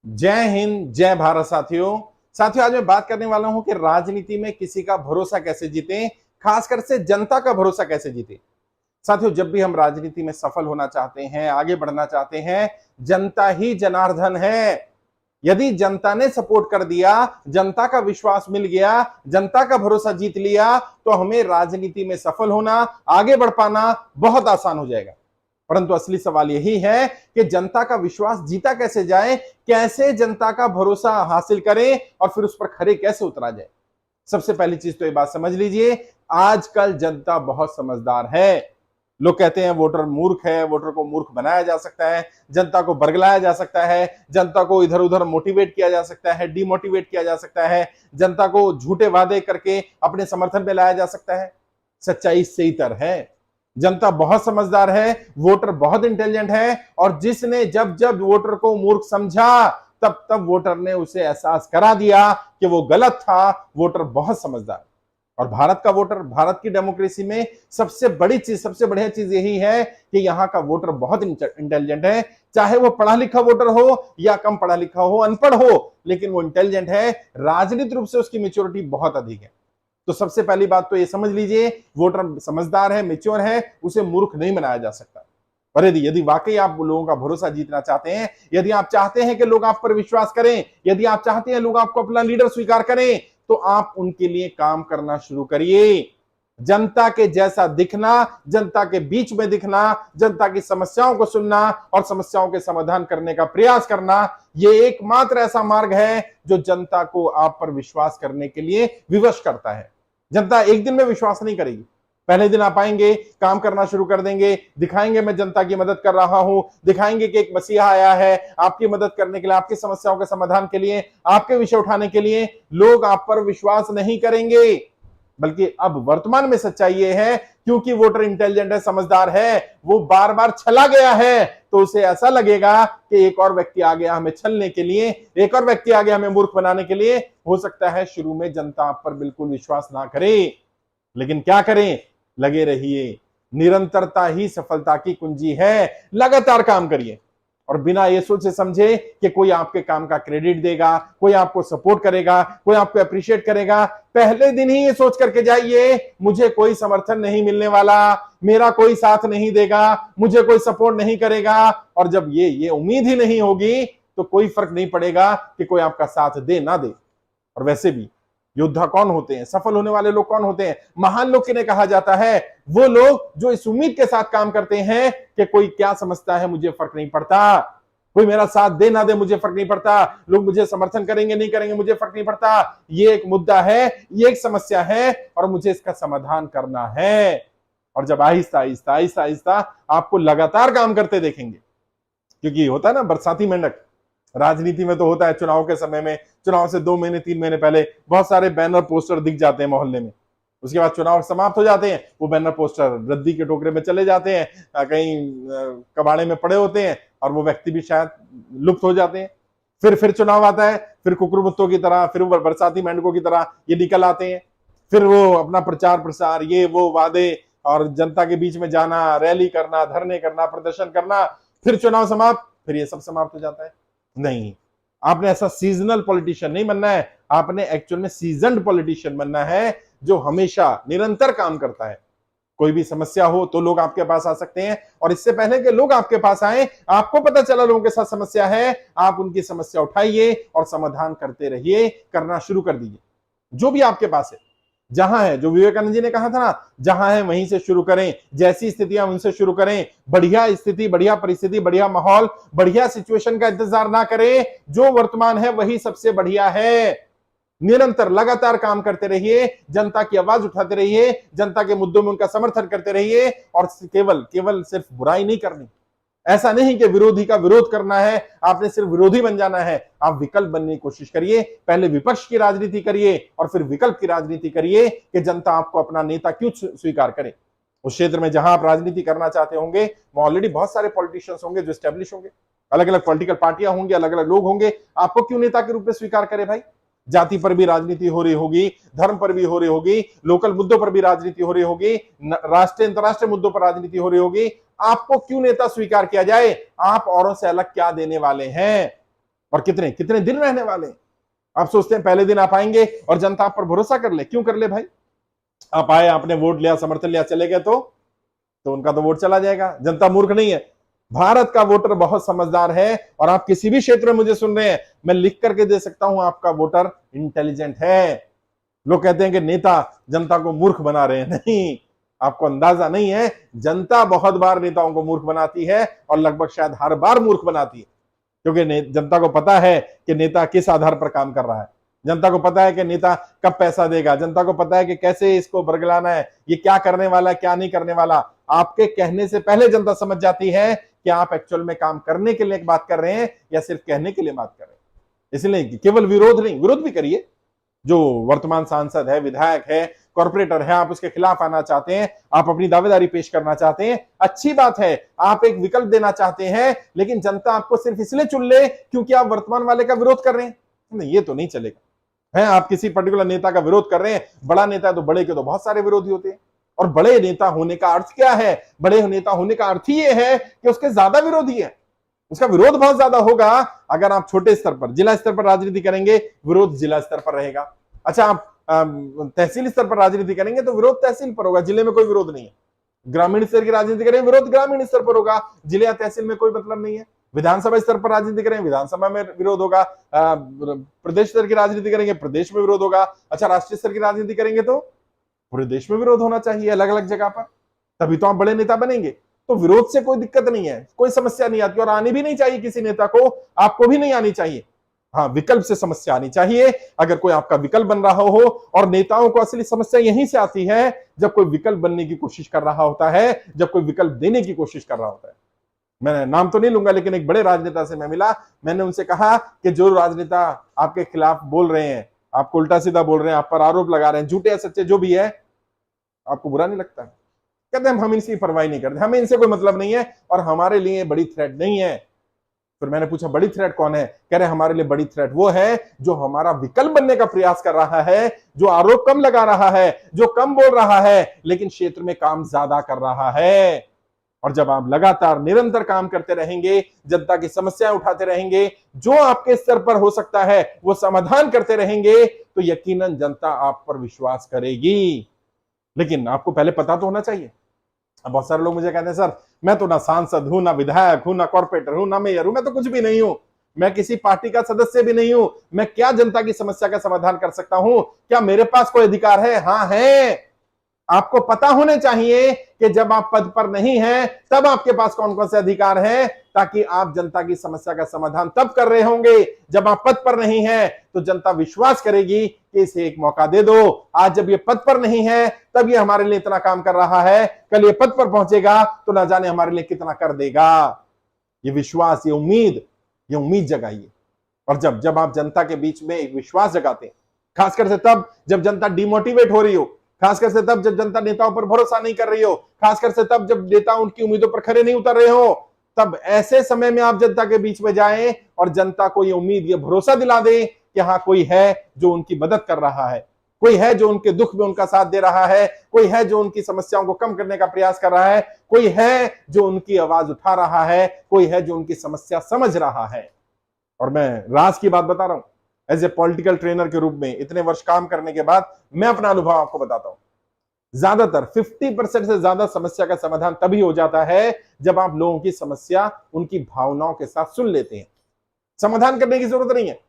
जय हिंद, जय भारत। साथियों आज मैं बात करने वाला हूं कि राजनीति में किसी का भरोसा कैसे जीते, खासकर से जनता का भरोसा कैसे जीते। साथियों, जब भी हम राजनीति में सफल होना चाहते हैं, आगे बढ़ना चाहते हैं, जनता ही जनार्दन है। यदि जनता ने सपोर्ट कर दिया, जनता का विश्वास मिल गया, जनता का भरोसा जीत लिया, तो हमें राजनीति में सफल होना, आगे बढ़ पाना बहुत आसान हो जाएगा। परंतु असली सवाल यही है कि जनता का विश्वास जीता कैसे जाए, कैसे जनता का भरोसा हासिल करें और फिर उस पर खरे कैसे उतरा जाए। सबसे पहली चीज तो ये बात समझ लीजिए, आजकल जनता बहुत समझदार है। लोग कहते हैं वोटर मूर्ख है, वोटर को मूर्ख बनाया जा सकता है, जनता को बरगलाया जा सकता है, जनता को इधर उधर मोटिवेट किया जा सकता है, डिमोटिवेट किया जा सकता है, जनता को झूठे वादे करके अपने समर्थन में लाया जा सकता है। सच्चाई इससे ही तर है। जनता बहुत समझदार है, वोटर बहुत इंटेलिजेंट है, और जिसने जब जब वोटर को मूर्ख समझा, तब तब वोटर ने उसे एहसास करा दिया कि वो गलत था। वोटर बहुत समझदार। और भारत का वोटर, भारत की डेमोक्रेसी में सबसे बड़ी चीज, सबसे बढ़िया चीज यही है कि यहाँ का वोटर बहुत इंटेलिजेंट है। चाहे वो पढ़ा लिखा वोटर हो या कम पढ़ा लिखा हो, अनपढ़ हो, लेकिन वो इंटेलिजेंट है। राजनीतिक रूप से उसकी मेच्योरिटी बहुत अधिक है। तो सबसे पहली बात तो ये समझ लीजिए, वोटर समझदार है, मेच्योर है, उसे मूर्ख नहीं बनाया जा सकता। और यदि वाकई आप लोगों का भरोसा जीतना चाहते हैं, यदि आप चाहते हैं कि लोग आप पर विश्वास करें, यदि आप चाहते हैं लोग आपको अपना लीडर स्वीकार करें, तो आप उनके लिए काम करना शुरू करिए। जनता के जैसा दिखना, जनता के बीच में दिखना, जनता की समस्याओं को सुनना और समस्याओं के समाधान करने का प्रयास करना, यह एकमात्र ऐसा मार्ग है जो जनता को आप पर विश्वास करने के लिए विवश करता है। जनता एक दिन में विश्वास नहीं करेगी। पहले दिन आप आएंगे, काम करना शुरू कर देंगे, दिखाएंगे मैं जनता की मदद कर रहा हूं, दिखाएंगे कि एक मसीहा आया है आपकी मदद करने के लिए, आपकी समस्याओं के समाधान के लिए, आपके विषय उठाने के लिए। लोग आप पर विश्वास नहीं करेंगे। बल्कि अब वर्तमान में सच्चाई ये है, क्योंकि वोटर इंटेलिजेंट है, समझदार है, वो बार बार छला गया है, तो उसे ऐसा लगेगा कि एक और व्यक्ति आ गया हमें छलने के लिए, एक और व्यक्ति आ गया हमें मूर्ख बनाने के लिए। हो सकता है शुरू में जनता आप पर बिल्कुल विश्वास ना करे, लेकिन क्या करें, लगे रहिए। निरंतरता ही सफलता की कुंजी है। लगातार काम करिए और बिना ये सोचे समझे कि कोई आपके काम का क्रेडिट देगा, कोई आपको सपोर्ट करेगा, कोई आपको अप्रिशिएट करेगा, पहले दिन ही ये सोच करके जाइए मुझे कोई समर्थन नहीं मिलने वाला, मेरा कोई साथ नहीं देगा, मुझे कोई सपोर्ट नहीं करेगा। और जब ये उम्मीद ही नहीं होगी, तो कोई फर्क नहीं पड़ेगा कि कोई आपका साथ दे ना दे। और वैसे भी योद्धा कौन होते हैं, सफल होने वाले लोग कौन होते हैं, महान लोग किन्हें कहा जाता है? वो लोग जो इस उम्मीद के साथ काम करते हैं कि कोई क्या समझता है मुझे फर्क नहीं पड़ता, कोई मेरा साथ दे ना दे मुझे फर्क नहीं पड़ता, लोग मुझे समर्थन करेंगे नहीं करेंगे मुझे फर्क नहीं पड़ता। ये एक मुद्दा है, ये एक समस्या है और मुझे इसका समाधान करना है। और जब आहिस्ता आहिस्ता आहिस्ता आहिस्ता आपको लगातार काम करते देखेंगे, क्योंकि होता है ना बरसाती मेंढक, राजनीति में तो होता है चुनाव के समय में, चुनाव से 2 महीने 3 महीने पहले बहुत सारे बैनर पोस्टर दिख जाते हैं मोहल्ले में। उसके बाद चुनाव समाप्त हो जाते हैं, वो बैनर पोस्टर रद्दी के टोकरे में चले जाते हैं, कहीं कबाड़े में पड़े होते हैं और वो व्यक्ति भी शायद लुप्त हो जाते हैं। फिर चुनाव आता है, फिर कुकुरमुत्तों की तरह, फिर बरसाती मेंढकों की तरह ये निकल आते हैं। फिर वो अपना प्रचार प्रसार, ये वो वादे और जनता के बीच में जाना, रैली करना, धरने करना, प्रदर्शन करना, फिर चुनाव समाप्त, फिर ये सब समाप्त हो जाता है। नहीं, आपने ऐसा सीजनल पॉलिटिशियन नहीं बनना है, आपने एक्चुअल में सीजन्ड पॉलिटिशियन बनना है जो हमेशा निरंतर काम करता है। कोई भी समस्या हो तो लोग आपके पास आ सकते हैं, और इससे पहले कि लोग आपके पास आए, आपको पता चला लोगों के साथ समस्या है, आप उनकी समस्या उठाइए और समाधान करते रहिए, करना शुरू कर दीजिए। जो भी आपके पास है, जहां है, जो विवेकानंद जी ने कहा था ना, जहां है वहीं से शुरू करें, जैसी स्थितियां उनसे शुरू करें। बढ़िया स्थिति, बढ़िया परिस्थिति, बढ़िया माहौल, बढ़िया सिचुएशन का इंतजार ना करें, जो वर्तमान है वही सबसे बढ़िया है। निरंतर लगातार काम करते रहिए, जनता की आवाज उठाते रहिए, जनता के मुद्दों में उनका समर्थन करते रहिए, और केवल सिर्फ बुराई नहीं करनी। ऐसा नहीं कि विरोधी का विरोध करना है, आपने सिर्फ विरोधी बन जाना है। आप विकल्प बनने की कोशिश करिए, पहले विपक्ष की राजनीति करिए और फिर विकल्प की राजनीति करिए कि जनता आपको अपना नेता क्यों स्वीकार करे। उस क्षेत्र में जहां आप राजनीति करना चाहते होंगे, वहां ऑलरेडी बहुत सारे पॉलिटिशियंस होंगे जो स्टैब्लिश होंगे, अलग अलग पॉलिटिकल पार्टियां होंगी, अलग अलग लोग होंगे। आपको क्यों नेता के रूप में स्वीकार करे भाई? जाति पर भी राजनीति हो रही होगी, धर्म पर भी हो रही होगी, लोकल मुद्दों पर भी राजनीति हो रही होगी, राष्ट्रीय अंतरराष्ट्रीय मुद्दों पर राजनीति हो रही होगी। आपको क्यों नेता स्वीकार किया जाए? आप औरों से अलग क्या देने वाले हैं? और कितने कितने दिन रहने वाले हैं। आप सोचते हैं पहले दिन आप आएंगे और जनता आप पर भरोसा कर ले, क्यों कर ले भाई? आप आए, आपने वोट लिया, समर्थन लिया, चले गए तो उनका तो वोट चला जाएगा। जनता मूर्ख नहीं है, भारत का वोटर बहुत समझदार है। और आप किसी भी क्षेत्र में मुझे सुन रहे हैं, मैं लिख करके दे सकता हूं, आपका वोटर इंटेलिजेंट है। लोग कहते हैं कि नेता जनता को मूर्ख बना रहे हैं, नहीं, आपको अंदाजा नहीं है, जनता बहुत बार नेताओं को मूर्ख बनाती है और लगभग शायद हर बार मूर्ख बनाती है, क्योंकि जनता को पता है कि नेता किस आधार पर काम कर रहा है, जनता को पता है कि नेता कब पैसा देगा, जनता को पता है कि कैसे इसको बरगलाना है, ये क्या करने वाला है, क्या नहीं करने वाला। आपके कहने से पहले जनता समझ जाती है कि आप एक्चुअल में काम करने के लिए बात कर रहे हैं या सिर्फ कहने के लिए बात कर रहे हैं। इसलिए केवल विरोध नहीं, विरोध भी करिए। जो वर्तमान सांसद है, विधायक है, कॉर्पोरेटर है, आप उसके खिलाफ आना चाहते हैं, आप अपनी दावेदारी पेश करना चाहते हैं, अच्छी बात है, आप एक विकल्प देना चाहते हैं, लेकिन जनता आपको सिर्फ इसलिए चुन ले क्योंकि आप वर्तमान वाले का विरोध कर रहे हैं, नहीं, ये तो नहीं चलेगा। है, आप किसी पर्टिकुलर नेता का विरोध कर रहे हैं, बड़ा नेता है तो बड़े के तो बहुत सारे विरोधी होते हैं। और बड़े नेता होने का अर्थ क्या है? बड़े नेता होने का अर्थ ही ये है कि उसके ज्यादा विरोधी है, उसका विरोध बहुत ज्यादा होगा। अगर आप छोटे स्तर पर, जिला स्तर पर राजनीति करेंगे, विरोध जिला स्तर पर रहेगा। अच्छा, आप तहसील स्तर पर राजनीति करेंगे तो विरोध तहसील पर होगा, जिले में कोई विरोध नहीं है। ग्रामीण स्तर की राजनीति करेंगे, विरोध ग्रामीण स्तर पर होगा, जिले या तहसील में कोई मतलब नहीं है। विधानसभा स्तर पर राजनीति करें, विधानसभा में विरोध होगा। प्रदेश स्तर की राजनीति करेंगे, प्रदेश में विरोध होगा। अच्छा, राष्ट्रीय स्तर की राजनीति करेंगे तो पूरे देश में विरोध होना चाहिए, अलग अलग जगह पर, तभी तो आप बड़े नेता बनेंगे। तो विरोध से कोई दिक्कत नहीं है, कोई समस्या नहीं आती और आनी भी नहीं चाहिए किसी नेता को, आपको भी नहीं आनी चाहिए। हाँ, विकल्प से समस्या आनी चाहिए। अगर कोई आपका विकल्प बन रहा हो, और नेताओं को असली समस्या यहीं से आती है जब कोई विकल्प बनने की कोशिश कर रहा होता है, जब कोई विकल्प देने की कोशिश कर रहा होता है। मैं नाम तो नहीं लूंगा, लेकिन एक बड़े राजनेता से मैं मिला, मैंने उनसे कहा कि जो राजनेता आपके खिलाफ बोल रहे हैं, आपको उल्टा सीधा बोल रहे हैं, आप पर आरोप लगा रहे हैं, झूठे या सच्चे जो भी है, आपको बुरा नहीं लगता? कहते हैं हम इनकी परवाह नहीं करते, हमें इनसे कोई मतलब नहीं है और हमारे लिए बड़ी थ्रेट नहीं है। फिर मैंने पूछा बड़ी थ्रेट कौन है? कह रहे हमारे लिए बड़ी थ्रेट वो है जो हमारा विकल्प बनने का प्रयास कर रहा है, जो आरोप कम लगा रहा है, जो कम बोल रहा है, लेकिन क्षेत्र में काम ज्यादा कर रहा है। और जब आप लगातार निरंतर काम करते रहेंगे, जनता की समस्याएं उठाते रहेंगे, जो आपके स्तर पर हो सकता है वो समाधान करते रहेंगे, तो यकीनन जनता आप पर विश्वास करेगी। लेकिन आपको पहले पता तो होना चाहिए। अब बहुत सारे लोग मुझे कहते हैं सर मैं तो ना सांसद हूं, ना विधायक हूं, ना कॉर्पोरेटर हूं, ना मेयर हूं, मैं तो कुछ भी नहीं हूं, मैं किसी पार्टी का सदस्य भी नहीं हूं, मैं क्या जनता की समस्या का समाधान कर सकता हूं? क्या मेरे पास कोई अधिकार है? हाँ है। आपको पता होने चाहिए कि जब आप पद पर नहीं हैं तब आपके पास कौन कौन से अधिकार हैं, ताकि आप जनता की समस्या का समाधान तब कर रहे होंगे जब आप पद पर नहीं हैं। तो जनता विश्वास करेगी कि इसे एक मौका दे दो। आज जब ये पद पर नहीं है तब ये हमारे लिए इतना काम कर रहा है, कल ये पद पर पहुंचेगा तो ना जाने हमारे लिए कितना कर देगा। ये विश्वास, ये उम्मीद जगाइए। और जब जब आप जनता के बीच में एक विश्वास जगाते हैं, खासकर से तब जब जनता डिमोटिवेट हो रही हो, खासकर से तब जब जनता नेताओं पर भरोसा नहीं कर रही हो, खासकर से तब जब नेता उनकी उम्मीदों पर खरे नहीं उतर रहे हो, तब ऐसे समय में आप जनता के बीच में जाएं और जनता को ये उम्मीद, ये भरोसा दिला दें कि हाँ कोई है जो उनकी मदद कर रहा है, कोई है जो उनके दुख में उनका साथ दे रहा है, कोई है जो उनकी समस्याओं को कम करने का प्रयास कर रहा है, कोई है जो उनकी आवाज उठा रहा है, कोई है जो उनकी समस्या समझ रहा है। और मैं राज की बात बता रहा हूं, एज ए पॉलिटिकल ट्रेनर के रूप में इतने वर्ष काम करने के बाद मैं अपना अनुभव आपको बताता हूं। ज्यादातर 50% से ज्यादा समस्या का समाधान तभी हो जाता है जब आप लोगों की समस्या उनकी भावनाओं के साथ सुन लेते हैं। समाधान करने की जरूरत नहीं है,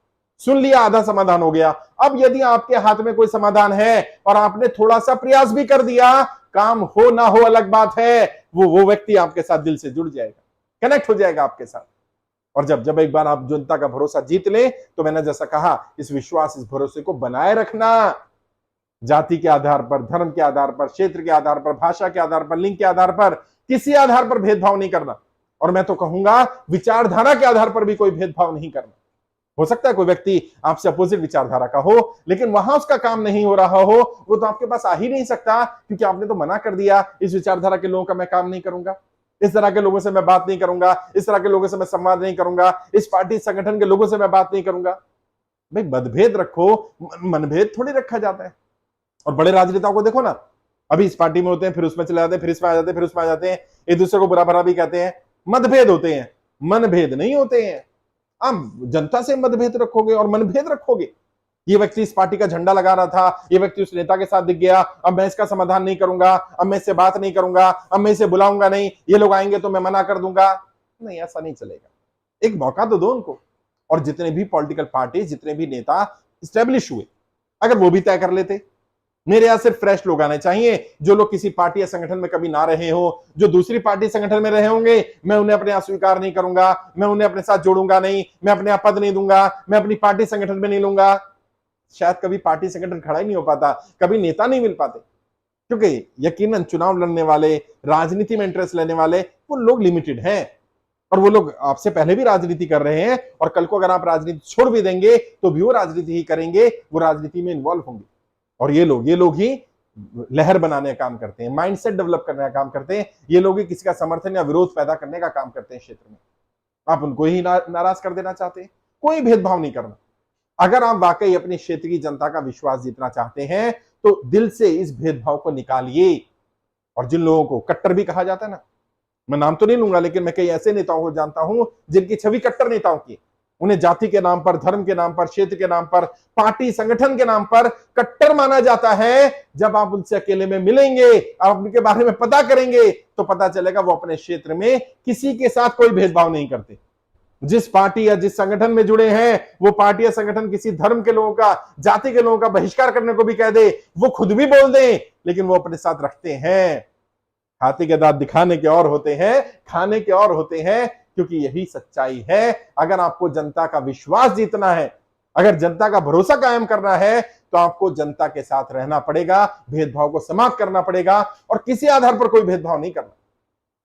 सुन लिया, आधा समाधान हो गया। अब यदि आपके हाथ में कोई समाधान है और आपने थोड़ा सा प्रयास भी कर दिया, काम हो ना हो अलग बात है, वो व्यक्ति आपके साथ दिल से जुड़ जाएगा, कनेक्ट हो जाएगा आपके साथ। और जब एक बार आप जनता का भरोसा जीत ले, तो मैंने जैसा कहा, इस विश्वास, इस भरोसे को बनाए रखना। जाति के आधार पर, धर्म के आधार पर, क्षेत्र के आधार पर, भाषा के आधार पर, लिंग के आधार पर, किसी आधार पर भेदभाव नहीं करना। और मैं तो कहूंगा विचारधारा के आधार पर भी कोई भेदभाव नहीं करना। हो सकता है कोई व्यक्ति आपसे अपोजिट विचारधारा का हो, लेकिन वहां उसका काम नहीं हो रहा हो, वो तो आपके पास आ ही नहीं सकता, क्योंकि आपने तो मना कर दिया, इस विचारधारा के लोगों का मैं काम नहीं करूंगा, इस तरह के लोगों से मैं बात नहीं करूंगा, इस तरह के लोगों से मैं संवाद नहीं करूंगा, इस पार्टी संगठन के लोगों से मैं बात नहीं करूंगा। भाई मतभेद रखो, मनभेद थोड़ी रखा जाता है। और बड़े राजनेताओं को देखो ना, अभी इस पार्टी में होते हैं, फिर उसमें चले जाते हैं, फिर इसमें आ जाते हैं, फिर उसमें आ जाते हैं, एक दूसरे को बुरा भला भी कहते हैं। मतभेद होते हैं, मनभेद नहीं होते हैं। आप जनता से मतभेद रखोगे और मनभेद रखोगे। ये व्यक्ति इस पार्टी का झंडा लगा रहा था, ये व्यक्ति उस नेता के साथ दिख गया, अब मैं इसका समाधान नहीं करूंगा, अब मैं इससे बात नहीं करूंगा, अब मैं इसे बुलाऊंगा नहीं, ये लोग आएंगे तो मैं मना कर दूंगा। नहीं, ऐसा नहीं चलेगा। एक मौका तो दो उनको। और जितने भी पॉलिटिकल पार्टी, जितने भी नेता स्टैब्लिश हुए, अगर वो भी तय कर लेते, मेरे यहां सिर्फ फ्रेश लोग आने चाहिए, जो लोग किसी पार्टी या संगठन में कभी ना रहे हो, जो दूसरी पार्टी संगठन में रहे होंगे, मैं उन्हें अपने यहां स्वीकार नहीं करूंगा, मैं उन्हें अपने साथ जोड़ूंगा नहीं, मैं अपने यहां पद नहीं दूंगा, मैं अपनी पार्टी संगठन में नहीं लूंगा। शायद कभी पार्टी संगठन खड़ा ही नहीं हो पाता, कभी नेता नहीं मिल पाते, क्योंकि यकीनन चुनाव लड़ने वाले, राजनीति में इंटरेस्ट लेने वाले वो लोग लिमिटेड हैं, और वो लोग आपसे पहले भी राजनीति कर रहे हैं, और कल को अगर आप राजनीति छोड़ भी देंगे तो भी वो राजनीति ही करेंगे, वो राजनीति में इन्वॉल्व होंगे। और ये लोग ही लहर बनाने का काम करते हैं, माइंडसेट डेवलप करने का काम करते हैं, ये लोग ही किसी का समर्थन या विरोध पैदा करने का काम करते हैं क्षेत्र में। आप उनको ही नाराज कर देना चाहते हैं। कोई भेदभाव नहीं करना। अगर आप वाकई अपने क्षेत्र की जनता का विश्वास जीतना चाहते हैं तो दिल से इस भेदभाव को निकालिए। और जिन लोगों को कट्टर भी कहा जाता है ना, मैं नाम तो नहीं लूंगा, लेकिन मैं कई ऐसे नेताओं को जानता हूं जिनकी छवि कट्टर नेताओं की, उन्हें जाति के नाम पर, धर्म के नाम पर, क्षेत्र के नाम पर, पार्टी संगठन के नाम पर कट्टर माना जाता है। जब आप उनसे अकेले में मिलेंगे, आप उनके बारे में पता करेंगे, तो पता चलेगा वो अपने क्षेत्र में किसी के साथ कोई भेदभाव नहीं करते। जिस पार्टी या जिस संगठन में जुड़े हैं, वो पार्टी या संगठन किसी धर्म के लोगों का, जाति के लोगों का बहिष्कार करने को भी कह दे, वो खुद भी बोल दें, लेकिन वो अपने साथ रखते हैं। हाथी के दांत दिखाने के और होते हैं, खाने के और होते हैं, क्योंकि यही सच्चाई है। अगर आपको जनता का विश्वास जीतना है, अगर जनता का भरोसा कायम करना है, तो आपको जनता के साथ रहना पड़ेगा, भेदभाव को समाप्त करना पड़ेगा, और किसी आधार पर कोई भेदभाव नहीं करना।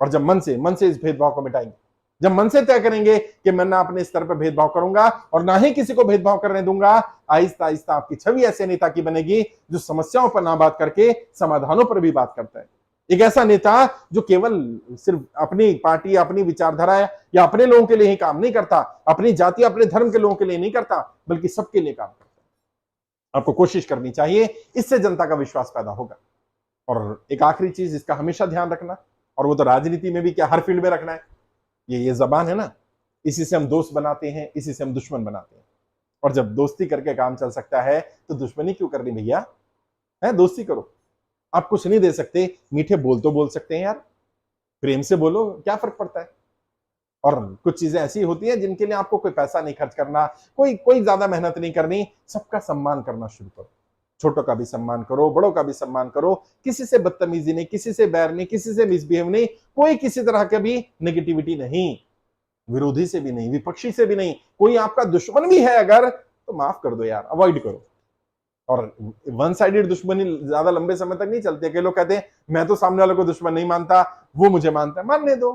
और जब मन से इस भेदभाव को मिटाएंगे, जब मन से तय करेंगे कि मैं ना अपने स्तर पर भेदभाव करूंगा और ना ही किसी को भेदभाव करने दूंगा, आहिस्ता आहिस्ता आपकी छवि ऐसे नेता की बनेगी जो समस्याओं पर ना बात करके समाधानों पर भी बात करता है। एक ऐसा नेता जो केवल सिर्फ अपनी पार्टी, अपनी विचारधारा या अपने लोगों के लिए ही काम नहीं करता, अपनी जाति, अपने धर्म के लोगों के लिए नहीं करता, बल्कि सबके लिए काम करता है। आपको कोशिश करनी चाहिए, इससे जनता का विश्वास पैदा होगा। और एक आखिरी चीज इसका हमेशा ध्यान रखना, और वो तो राजनीति में भी क्या, हर फील्ड में रखना है, ये जबान है ना, इसी से हम दोस्त बनाते हैं, इसी से हम दुश्मन बनाते हैं। और जब दोस्ती करके काम चल सकता है तो दुश्मनी क्यों करनी भैया, है? दोस्ती करो। आप कुछ नहीं दे सकते, मीठे बोल तो बोल सकते हैं यार, प्रेम से बोलो, क्या फर्क पड़ता है। और कुछ चीजें ऐसी होती हैं जिनके लिए आपको कोई पैसा नहीं खर्च करना, कोई ज्यादा मेहनत नहीं करनी, सबका सम्मान करना शुरू करो। छोटों का भी सम्मान करो, बड़ों का भी सम्मान करो, किसी से बदतमीजी नहीं, किसी से बैर नहीं, किसी से मिसबिहेव नहीं, कोई किसी तरह के भी नेगेटिविटी नहीं, विरोधी से भी नहीं, विपक्षी से भी नहीं। कोई आपका दुश्मन भी है अगर, तो माफ कर दो यार, अवॉइड करो। और वन साइडेड दुश्मनी ज्यादा लंबे समय तक नहीं चलती। कई लोग कहते हैं मैं तो सामने वाले को दुश्मन नहीं मानता, वो मुझे मानता है, मानने दो।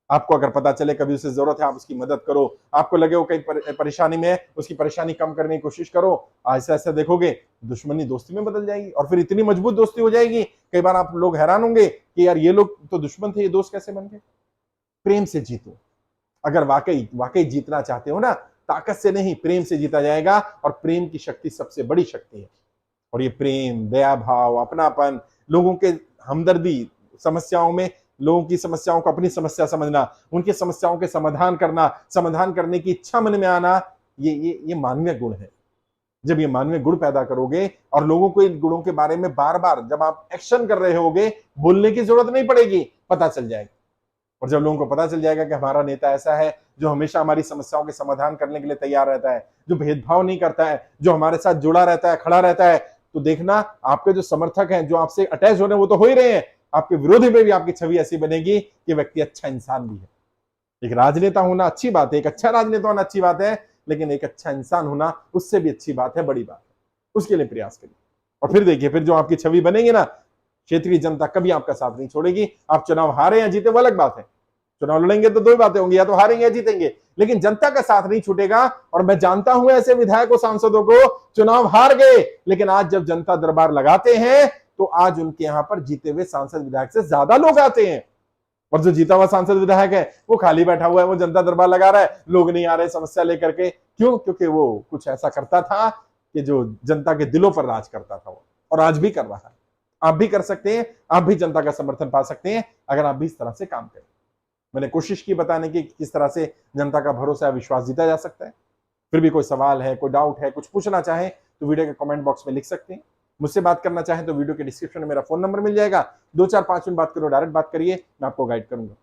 आपको अगर पता चले कभी उसे जरूरत है, आप उसकी मदद करो। आपको लगे वो कहीं परेशानी में है, उसकी परेशानी कम करने की कोशिश करो। ऐसा ऐसा देखोगे दुश्मनी दोस्ती में बदल जाएगी, और फिर इतनी मजबूत दोस्ती हो जाएगी, कई बार आप लोग हैरान होंगे कि यार ये लोग तो दुश्मन थे, ये दोस्त कैसे बन गए। प्रेम से जीतो। अगर वाकई जीतना चाहते हो ना, ताकत से नहीं, प्रेम से जीता जाएगा। और प्रेम की शक्ति सबसे बड़ी शक्ति है। और ये प्रेम, दया भाव, अपनापन, लोगों के हमदर्दी, समस्याओं में लोगों की समस्याओं को अपनी समस्या समझना, उनकी समस्याओं के समाधान करना, समाधान करने की इच्छा मन में आना, ये मानवीय गुण है। जब ये मानवीय गुण पैदा करोगे, और लोगों को इन गुणों के बारे में बार बार जब आप एक्शन कर रहे होगे, बोलने की जरूरत नहीं पड़ेगी, पता चल जाएगा। और जब लोगों को पता चल जाएगा कि हमारा नेता ऐसा है जो हमेशा हमारी समस्याओं के समाधान करने के लिए तैयार रहता है, जो भेदभाव नहीं करता है, जो हमारे साथ जुड़ा रहता है, खड़ा रहता है, तो देखना आपके जो समर्थक हैं, जो आपसे अटैच हो रहे हैं, वो तो हो ही रहे हैं, आपके विरोधी में भी आपकी छवि ऐसी बनेगी कि व्यक्ति अच्छा इंसान भी है। एक राजनेता होना अच्छी बात है, एक अच्छा राजनेता होना अच्छी बात है, लेकिन एक अच्छा इंसान होना उससे भी अच्छी बात है, बड़ी बात है। उसके लिए प्रयास करिए। और फिर देखिए, फिर जो आपकी छवि बनेगी ना, क्षेत्रीय जनता कभी आपका साथ नहीं छोड़ेगी। आप चुनाव हारे या जीते वो अलग बात है, चुनाव लड़ेंगे तो दो ही बातें होंगी, या तो हारेंगे या जीतेंगे, लेकिन जनता का साथ नहीं छूटेगा। और मैं जानता हूं ऐसे विधायकों, सांसदों को, चुनाव हार गए, लेकिन आज जब जनता दरबार लगाते हैं तो आज उनके यहां पर जीते हुए सांसद विधायक से ज्यादा लोग आते हैं। और जो जीता हुआ सांसद विधायक है वो खाली बैठा हुआ है, वो जनता दरबार लगा रहा है, लोग नहीं आ रहे समस्या लेकर के। क्यों? क्योंकि वो कुछ ऐसा करता था कि जो जनता के दिलों पर राज करता था वो, और आज भी कर रहा है। आप भी कर सकते हैं, आप भी जनता का समर्थन पा सकते हैं अगर आप भी इस तरह से काम करें। मैंने कोशिश की बताने की कि किस तरह से जनता का भरोसा या विश्वास जीता जा सकता है। फिर भी कोई सवाल है, कोई डाउट है, कुछ पूछना चाहें तो वीडियो के कमेंट बॉक्स में लिख सकते हैं। मुझसे बात करना चाहें तो वीडियो के डिस्क्रिप्शन में मेरा फोन नंबर मिल जाएगा। 2-4-5 मिनट बात करो, डायरेक्ट बात करिए, मैं आपको गाइड करूंगा।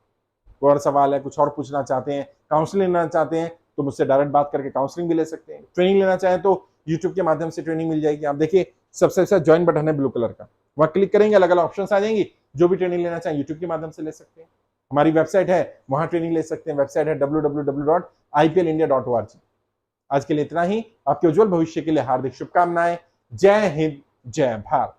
कोई और सवाल है, कुछ और पूछना चाहते हैं, काउंसलिंग लेना चाहते हैं तो मुझसे डायरेक्ट बात करके काउंसलिंग भी ले सकते हैं। ट्रेनिंग लेना चाहें तो यूट्यूब के माध्यम से ट्रेनिंग मिल जाएगी। आप देखिए सबसे अच्छा ज्वाइन बटन है ब्लू कलर का, वहां क्लिक करेंगे, अलग अलग ऑप्शन आ जाएंगी। जो भी ट्रेनिंग लेना चाहें यूट्यूब के माध्यम से ले सकते हैं। हमारी वेबसाइट है, वहां ट्रेनिंग ले सकते हैं। वेबसाइट है www.iplindia.org। आज के लिए इतना ही। आपके उज्जवल भविष्य के लिए हार्दिक शुभकामनाएं। जय हिंद, जय भारत।